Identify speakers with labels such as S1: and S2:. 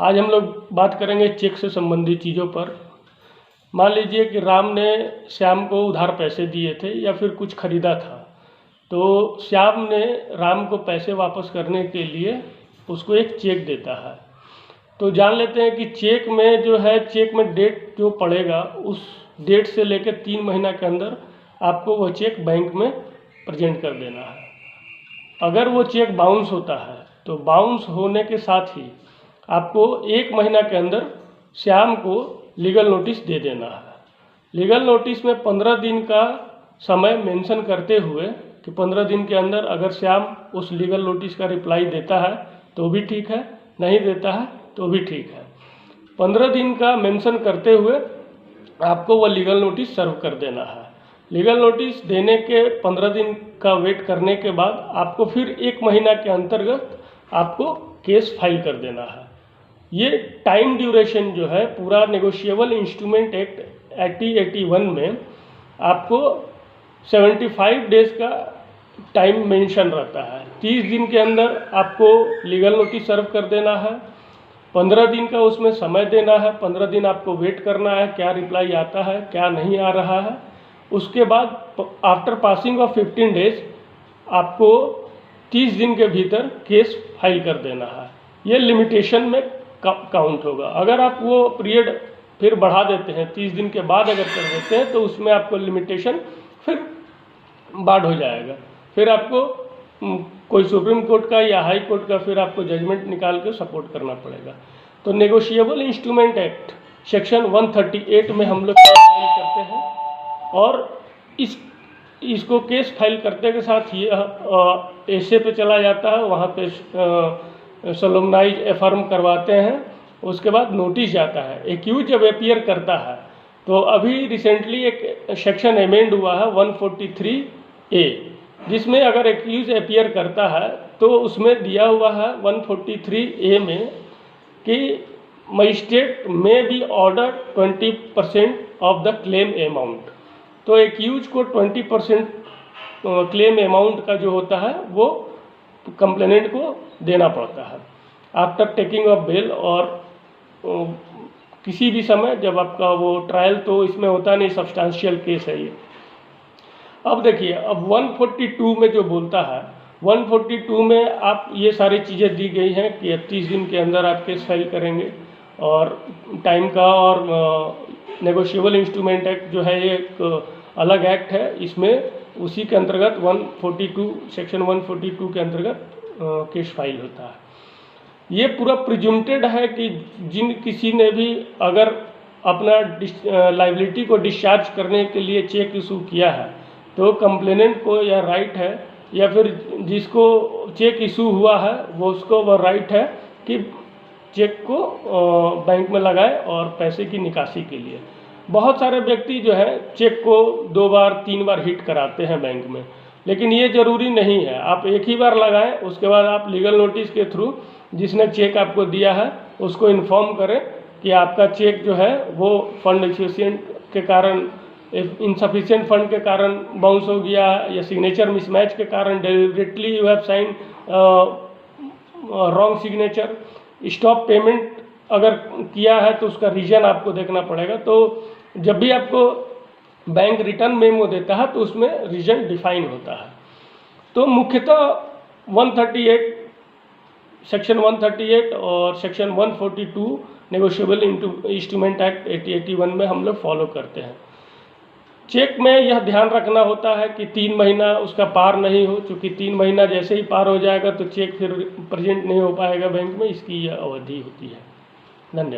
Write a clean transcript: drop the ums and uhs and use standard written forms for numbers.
S1: आज हम लोग बात करेंगे चेक से संबंधित चीज़ों पर। मान लीजिए कि राम ने श्याम को उधार पैसे दिए थे या फिर कुछ खरीदा था, तो श्याम ने राम को पैसे वापस करने के लिए उसको एक चेक देता है। तो जान लेते हैं कि चेक में जो है, चेक में डेट जो पड़ेगा उस डेट से लेकर 3 महीना के अंदर आपको वह चेक बैंक में प्रेजेंट कर देना है। अगर वो चेक बाउंस होता है तो बाउंस होने के साथ ही आपको 1 महीना के अंदर श्याम को लीगल नोटिस दे देना है। लीगल नोटिस में 15 दिन का समय मेंशन करते हुए कि 15 दिन के अंदर अगर श्याम उस लीगल नोटिस का रिप्लाई देता है तो भी ठीक है, नहीं देता है तो भी ठीक है। 15 दिन का मेंशन करते हुए आपको वह लीगल नोटिस सर्व कर देना है। लीगल नोटिस देने के 15 दिन का वेट करने के बाद आपको फिर 1 महीना के अंतर्गत आपको केस फाइल कर देना है। ये टाइम ड्यूरेशन जो है पूरा नेगोशिएबल इंस्ट्रूमेंट एक्ट 8081 में आपको 75 डेज़ का टाइम मेंशन रहता है। 30 दिन के अंदर आपको लीगल नोटिस सर्व कर देना है। 15 दिन का उसमें समय देना है। 15 दिन आपको वेट करना है, क्या रिप्लाई आता है, क्या नहीं आ रहा है। उसके बाद आफ्टर पासिंग ऑफ 15 डेज आपको 30 दिन के भीतर केस फाइल कर देना है। ये लिमिटेशन में काउंट होगा। अगर आप वो पीरियड फिर बढ़ा देते हैं, 30 दिन के बाद अगर कर देते हैं तो उसमें आपको लिमिटेशन फिर बाढ़ हो जाएगा। फिर आपको कोई सुप्रीम कोर्ट का या हाई कोर्ट का फिर आपको जजमेंट निकाल के सपोर्ट करना पड़ेगा। तो नेगोशिएबल इंस्ट्रूमेंट एक्ट सेक्शन 138 में हम लोग केस फाइल करते हैं और इसको केस फाइल करते के साथ ये ऐसे पे चला जाता है, वहाँ पे सोलमनाइज एफर्म करवाते हैं। उसके बाद नोटिस जाता है। एक्यूज जब अपीयर करता है तो अभी रिसेंटली एक सेक्शन अमेंड हुआ है 143A, जिसमें अगर एक्यूज अपीयर करता है तो उसमें दिया हुआ है 143A में कि magistrate may be order 20% of the claim amount. तो एक्यूज को 20% क्लेम अमाउंट का जो होता है वो कंप्लेनेंट को देना पड़ता है आफ्टर टेकिंग ऑफ बेल, और किसी भी समय जब आपका वो ट्रायल तो इसमें होता नहीं, सब्सटेंशियल केस है ये। अब देखिए, अब 142 में जो बोलता है, 142 में आप ये सारी चीज़ें दी गई हैं कि 30 दिन के अंदर आप केस फाइल करेंगे और टाइम का, और नेगोशिएबल इंस्ट्रूमेंट एक्ट जो है ये एक अलग एक्ट है। इसमें उसी के अंतर्गत 142 सेक्शन 142 के अंतर्गत केस फाइल होता है। ये पूरा प्रिज्यूम्टेड है कि जिन किसी ने भी अगर अपना लाइबिलिटी को डिस्चार्ज करने के लिए चेक इशू किया है तो कंप्लेनेंट को यह राइट है, या फिर जिसको चेक इशू हुआ है वो उसको वह राइट है कि चेक को बैंक में लगाए और पैसे की निकासी के लिए। बहुत सारे व्यक्ति जो है चेक को 2 बार 3 बार हिट कराते हैं बैंक में, लेकिन ये ज़रूरी नहीं है। आप एक ही बार लगाएं, उसके बाद आप लीगल नोटिस के थ्रू जिसने चेक आपको दिया है उसको इन्फॉर्म करें कि आपका चेक जो है वो फंड इफिशिएंट के कारण, इनसफिशिएंट फंड के कारण बाउंस हो गया है, या सिग्नेचर मिसमैच के कारण deliberately you have sign wrong signature, stop payment अगर किया है तो उसका रीजन आपको देखना पड़ेगा। तो जब भी आपको बैंक रिटर्न मेमो देता है तो उसमें रीजन डिफाइन होता है। तो मुख्यतः 138 सेक्शन 138 और सेक्शन 142 नेगोशिएबल इंस्ट्रूमेंट एक्ट 8081 में हम लोग फॉलो करते हैं। चेक में यह ध्यान रखना होता है कि 3 महीना उसका पार नहीं हो, चूँकि 3 महीना जैसे ही पार हो जाएगा तो चेक फिर प्रेजेंट नहीं हो पाएगा बैंक में, इसकी यह अवधि होती है। धन्यवाद।